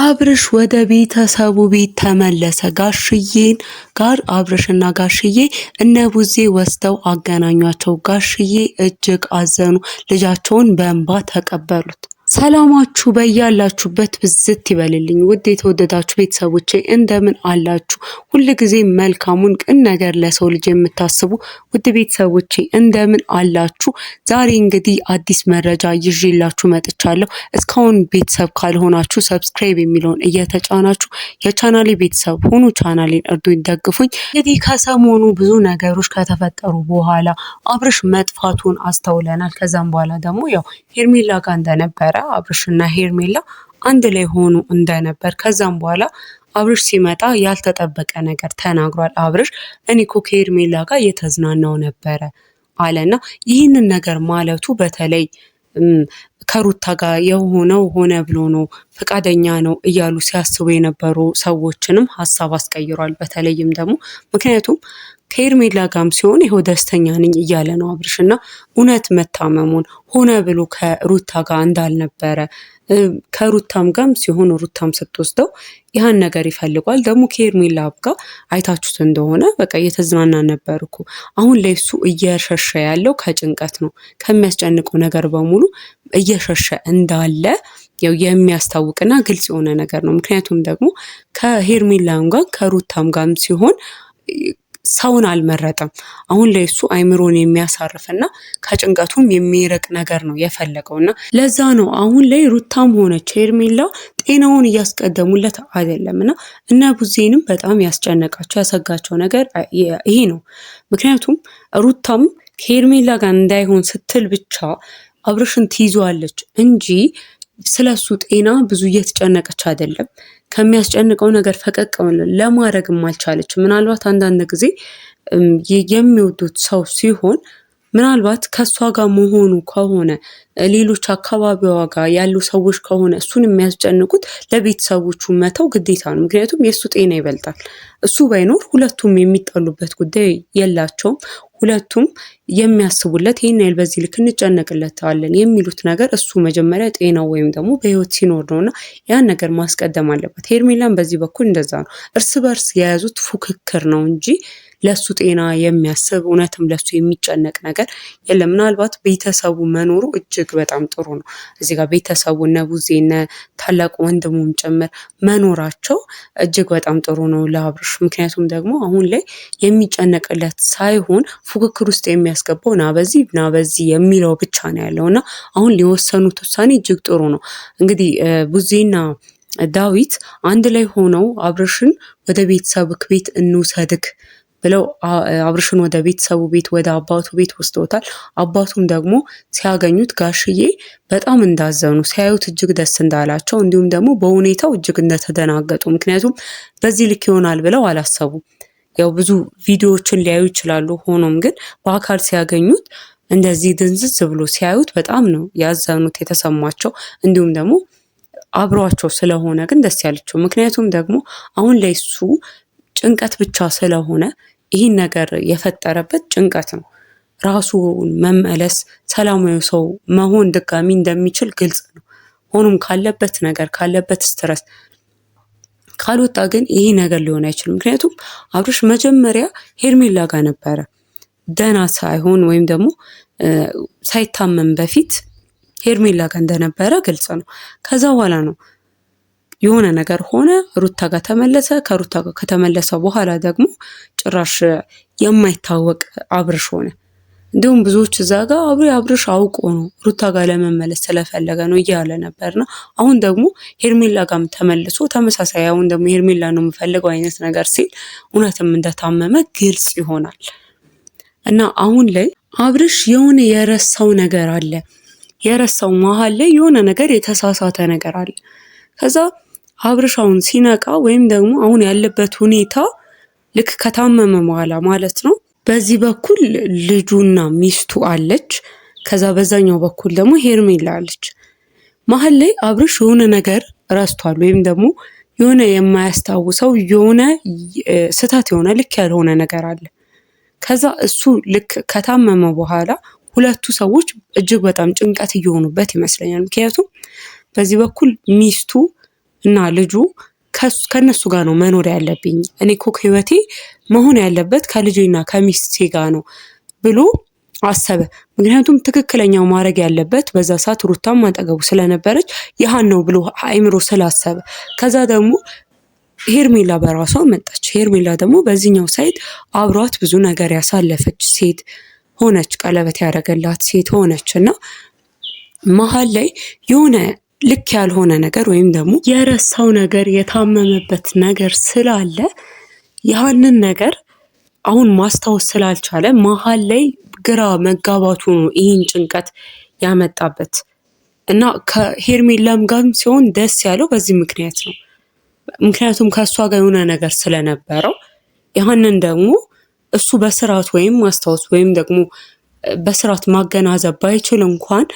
አብርሽ ወደ ቤተሰቡ ቤት ተመለሰ። ጋሽዬን ጋር አብርሽና ጋሽዬ እነ ቡዜ ወስደው አገናኟቸው። ጋሽዬ እጅግ አዘኑ። ልጃቸውን በእንባ ተቀበሉት። ሰላማችሁ በያላችሁበት ብዝት ይበልልኝ። ውድ የተወደዳችሁ ቤተሰቦቼ እንደምን አላችሁ? ሁልጊዜ መልካሙን ቅን ነገር ለሰው ልጅ የምታስቡ ውድ ቤተሰቦቼ እንደምን አላችሁ? ዛሬ እንግዲህ አዲስ መረጃ ይዤላችሁ መጥቻለሁ። እስካሁን ቤተሰብ ካልሆናችሁ ሰብስክራይብ የሚለውን እየተጫናችሁ የቻናሌ ቤተሰብ ሁኑ። ቻናሌን እርዱኝ፣ ደግፉኝ። እንግዲህ ከሰሞኑ ብዙ ነገሮች ከተፈጠሩ በኋላ አብርሽ መጥፋቱን አስተውለናል። ከዛም በኋላ ደግሞ ያው ሄርሜላ ጋር እንደነበረ አብርሽና ሄርሜላ አንድ ላይ ሆኑ እንደነበር ከዛም በኋላ አብርሽ ሲመጣ ያልተጠበቀ ነገር ተናግሯል። አብርሽ እኔ እኮ ከሄርሜላ ጋር እየተዝናናው ነበረ አለና ይህንን ነገር ማለቱ በተለይ ከሩታ ጋር የሆነው ሆነ ብሎ ነው፣ ፈቃደኛ ነው እያሉ ሲያስቡ የነበሩ ሰዎችንም ሀሳብ አስቀይሯል። በተለይም ደግሞ ምክንያቱም ከሄርሜላ ጋርም ሲሆን ይኸው ደስተኛ ነኝ እያለ ነው አብርሽና እውነት መታመሙን ሆነ ብሎ ከሩታ ጋር እንዳልነበረ ከሩታም ጋርም ሲሆን ሩታም ስትወስደው ይህን ነገር ይፈልጓል። ደግሞ ከሄርሜላ ጋር አይታችሁት እንደሆነ በቃ እየተዝናና ነበር እኮ። አሁን ላይ እሱ እየሸሸ ያለው ከጭንቀት ነው፣ ከሚያስጨንቀው ነገር በሙሉ እየሸሸ እንዳለ ያው የሚያስታውቅና ግልጽ የሆነ ነገር ነው። ምክንያቱም ደግሞ ከሄርሜላም ጋር ከሩታም ጋርም ሲሆን ሰውን አልመረጠም። አሁን ላይ እሱ አይምሮን የሚያሳርፍና ከጭንቀቱም የሚርቅ ነገር ነው የፈለገውና ለዛ ነው አሁን ላይ ሩታም ሆነች ሄርሜላ ጤናውን እያስቀደሙለት አይደለምና እነ ቡዜንም በጣም ያስጨነቃቸው ያሰጋቸው ነገር ይሄ ነው። ምክንያቱም ሩታም ከሄርሜላ ጋር እንዳይሆን ስትል ብቻ አብርሽን ትይዟለች እንጂ ስለሱ ጤና ብዙ እየተጨነቀች አይደለም። ከሚያስጨንቀው ነገር ፈቀቅ ለማድረግም አልቻለች። ምናልባት አንዳንድ ጊዜ የሚወዱት ሰው ሲሆን ምናልባት ከእሷ ጋር መሆኑ ከሆነ ሌሎች አካባቢዋ ጋር ያሉ ሰዎች ከሆነ እሱን የሚያስጨንቁት ለቤተሰቦቹ መተው ግዴታ ነው። ምክንያቱም የእሱ ጤና ይበልጣል። እሱ ባይኖር ሁለቱም የሚጣሉበት ጉዳይ የላቸውም። ሁለቱም የሚያስቡለት ይህን ያህል በዚህ ልክ እንጨነቅለታለን የሚሉት ነገር እሱ መጀመሪያ ጤናው ወይም ደግሞ በህይወት ሲኖር ነውና ያን ነገር ማስቀደም አለበት። ሄርሜላም በዚህ በኩል እንደዛ ነው። እርስ በርስ የያዙት ፉክክር ነው እንጂ ለሱ ጤና የሚያስብ እውነትም ለሱ የሚጨነቅ ነገር የለም። ምናልባት ቤተሰቡ መኖሩ እጅግ በጣም ጥሩ ነው። እዚህ ጋር ቤተሰቡ እነ ቡዜ እነ ታላቅ ወንድሙም ጭምር መኖራቸው እጅግ በጣም ጥሩ ነው ለአብርሽ። ምክንያቱም ደግሞ አሁን ላይ የሚጨነቅለት ሳይሆን ፉክክር ውስጥ የሚያስገባው ና በዚህ የሚለው ብቻ ነው ያለውና አሁን ሊወሰኑት ውሳኔ እጅግ ጥሩ ነው። እንግዲህ ቡዜና ዳዊት አንድ ላይ ሆነው አብርሽን ወደ ቤተሰብክ ቤት እንውሰድክ ብለው አብርሽን ወደ ቤተሰቡ ቤት ወደ አባቱ ቤት ወስደውታል። አባቱም ደግሞ ሲያገኙት ጋሽዬ በጣም እንዳዘኑ ሲያዩት እጅግ ደስ እንዳላቸው እንዲሁም ደግሞ በሁኔታው እጅግ እንደተደናገጡ፣ ምክንያቱም በዚህ ልክ ይሆናል ብለው አላሰቡም። ያው ብዙ ቪዲዮዎችን ሊያዩ ይችላሉ። ሆኖም ግን በአካል ሲያገኙት እንደዚህ ድንዝዝ ብሎ ሲያዩት በጣም ነው ያዘኑት የተሰማቸው። እንዲሁም ደግሞ አብሯቸው ስለሆነ ግን ደስ ያለቸው። ምክንያቱም ደግሞ አሁን ላይ እሱ ጭንቀት ብቻ ስለሆነ ይህን ነገር የፈጠረበት ጭንቀት ነው። ራሱን መመለስ ሰላማዊ ሰው መሆን ድጋሚ እንደሚችል ግልጽ ነው። ሆኖም ካለበት ነገር ካለበት ስትረስ ካልወጣ ግን ይሄ ነገር ሊሆን አይችልም። ምክንያቱም አብርሽ መጀመሪያ ሄርሜላ ጋር ነበረ ደህና ሳይሆን ወይም ደግሞ ሳይታመም በፊት ሄርሜላ ጋር እንደነበረ ግልጽ ነው። ከዛ በኋላ ነው የሆነ ነገር ሆነ፣ ሩታ ጋር ተመለሰ። ከሩታ ጋር ከተመለሰ በኋላ ደግሞ ጭራሽ የማይታወቅ አብርሽ ሆነ። እንዲሁም ብዙዎች እዛ ጋር አብርሽ አውቆ ነው ሩታ ጋር ለመመለስ ስለፈለገ ነው እያለ ነበርና አሁን ደግሞ ሄርሜላ ጋርም ተመልሶ ተመሳሳይ አሁን ደግሞ ሄርሜላ ነው የምፈልገው አይነት ነገር ሲል እውነትም እንደታመመ ግልጽ ይሆናል። እና አሁን ላይ አብርሽ የሆነ የረሳው ነገር አለ። የረሳው መሀል ላይ የሆነ ነገር የተሳሳተ ነገር አለ። ከዛ አብርሽ አሁን ሲነቃ ወይም ደግሞ አሁን ያለበት ሁኔታ ልክ ከታመመ በኋላ ማለት ነው። በዚህ በኩል ልጁና ሚስቱ አለች። ከዛ በዛኛው በኩል ደግሞ ሄርሜላ አለች። መሀል ላይ አብርሽ የሆነ ነገር ረስቷል ወይም ደግሞ የሆነ የማያስታውሰው የሆነ ስህተት የሆነ ልክ ያልሆነ ነገር አለ። ከዛ እሱ ልክ ከታመመ በኋላ ሁለቱ ሰዎች እጅግ በጣም ጭንቀት እየሆኑበት ይመስለኛል። ምክንያቱም በዚህ በኩል ሚስቱ እና ልጁ ከነሱ ጋር ነው መኖር ያለብኝ። እኔ እኮ ህይወቴ መሆን ያለበት ከልጄና ከሚስቴ ጋር ነው ብሎ አሰበ። ምክንያቱም ትክክለኛው ማድረግ ያለበት በዛ ሰዓት ሩታም አጠገቡ ስለነበረች ያህን ነው ብሎ አይምሮ ስላሰበ ከዛ ደግሞ ሄርሜላ በራሷ መጣች። ሄርሜላ ደግሞ በዚህኛው ሳይድ አብሯት ብዙ ነገር ያሳለፈች ሴት ሆነች፣ ቀለበት ያደረገላት ሴት ሆነች እና መሀል ላይ የሆነ ልክ ያልሆነ ነገር ወይም ደግሞ የረሳው ነገር የታመመበት ነገር ስላለ ያንን ነገር አሁን ማስታወስ ስላልቻለ መሀል ላይ ግራ መጋባቱ ነው ይህን ጭንቀት ያመጣበት እና ከሄርሜላም ጋርም ሲሆን ደስ ያለው በዚህ ምክንያት ነው። ምክንያቱም ከእሷ ጋር የሆነ ነገር ስለነበረው ያንን ደግሞ እሱ በስርዓት ወይም ማስታወስ ወይም ደግሞ በስርዓት ማገናዘብ ባይችል እንኳን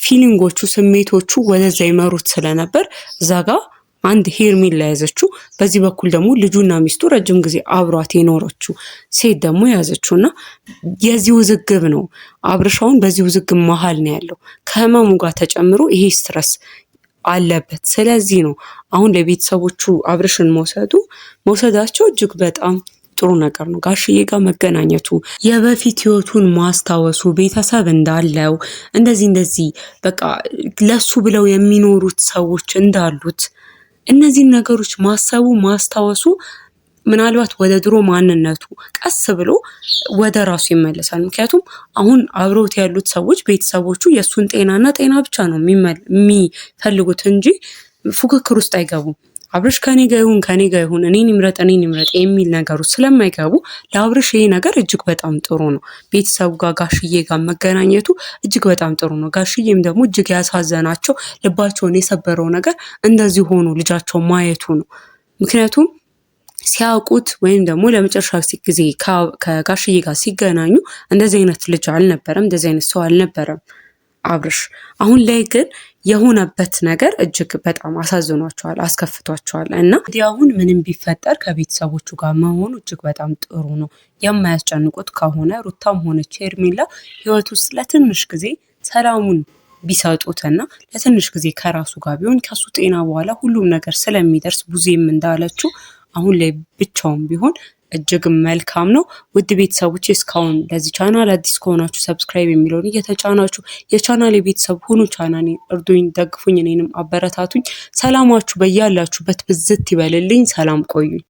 ፊሊንጎቹ ስሜቶቹ ወደዛ ይመሩት ስለነበር እዛ ጋር አንድ ሄርሜላ ያዘችው፣ በዚህ በኩል ደግሞ ልጁና ሚስቱ ረጅም ጊዜ አብሯት የኖረችው ሴት ደግሞ ያዘችው እና የዚህ ውዝግብ ነው። አብርሻውን በዚህ ውዝግብ መሀል ነው ያለው። ከህመሙ ጋር ተጨምሮ ይሄ ስትረስ አለበት። ስለዚህ ነው አሁን ለቤተሰቦቹ አብርሽን መውሰዳቸው እጅግ በጣም ጥሩ ነገር ነው። ጋሽዬ ጋር መገናኘቱ፣ የበፊት ህይወቱን ማስታወሱ፣ ቤተሰብ እንዳለው እንደዚህ በቃ ለሱ ብለው የሚኖሩት ሰዎች እንዳሉት እነዚህን ነገሮች ማሰቡ ማስታወሱ ምናልባት ወደ ድሮ ማንነቱ ቀስ ብሎ ወደ ራሱ ይመለሳል። ምክንያቱም አሁን አብረውት ያሉት ሰዎች ቤተሰቦቹ የእሱን ጤና ብቻ ነው የሚፈልጉት እንጂ ፉክክር ውስጥ አይገቡም። አብርሽ ከኔ ጋር ይሁን እኔን ይምረጥ የሚል ነገሩ ስለማይገቡ ለአብርሽ ይሄ ነገር እጅግ በጣም ጥሩ ነው። ቤተሰቡ ጋር ጋሽዬ ጋር መገናኘቱ እጅግ በጣም ጥሩ ነው። ጋሽዬም ደግሞ እጅግ ያሳዘናቸው ልባቸውን የሰበረው ነገር እንደዚህ ሆኖ ልጃቸው ማየቱ ነው። ምክንያቱም ሲያውቁት ወይም ደግሞ ለመጨረሻ ጊዜ ከጋሽዬ ጋር ሲገናኙ እንደዚህ አይነት ልጅ አልነበረም፣ እንደዚህ አይነት ሰው አልነበረም አብርሽ። አሁን ላይ ግን የሆነበት ነገር እጅግ በጣም አሳዝኗቸዋል፣ አስከፍቷቸዋል እና አሁን ምንም ቢፈጠር ከቤተሰቦቹ ጋር መሆኑ እጅግ በጣም ጥሩ ነው። የማያስጨንቁት ከሆነ ሩታም ሆነች ሄርሜላ ህይወት ውስጥ ለትንሽ ጊዜ ሰላሙን ቢሰጡትና ለትንሽ ጊዜ ከራሱ ጋር ቢሆን ከሱ ጤና በኋላ ሁሉም ነገር ስለሚደርስ ቡዜም እንዳለችው አሁን ላይ ብቻውን ቢሆን እጅግ መልካም ነው። ውድ ቤተሰቦች እስካሁን ለዚህ ቻናል አዲስ ከሆናችሁ ሰብስክራይብ የሚለውን እየተጫናችሁ የቻናል ቤተሰብ ሁኑ። ቻናሌ እርዱኝ፣ ደግፉኝ፣ እኔንም አበረታቱኝ። ሰላማችሁ በያላችሁበት ብዝት ይበልልኝ። ሰላም ቆዩኝ።